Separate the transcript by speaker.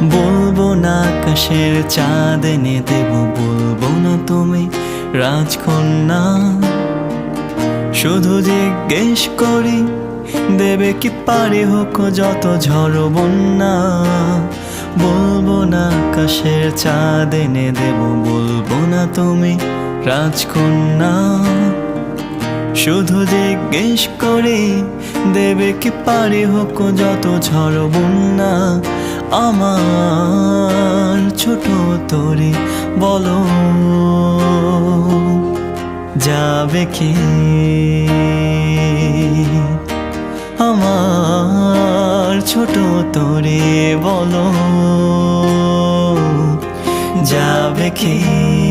Speaker 1: বলবো না আকাশের চাঁদ এনে দেব, বলবো না তুমি রাজকন্যা। শুধু জিজ্ঞেস করি দেবে কি পারি হোক যত ঝড় বন্যা। বলবো না আকাশের চাঁদ এনে দেব, বলবো না তুমি রাজকন্যা। শুধু জিজ্ঞেস করি দেবে কি পারি হোক যত ঝড় বন্যা। আমার ছোট তরি বলো যাবে কি? আমার ছোট তরি বলো যাবে কি?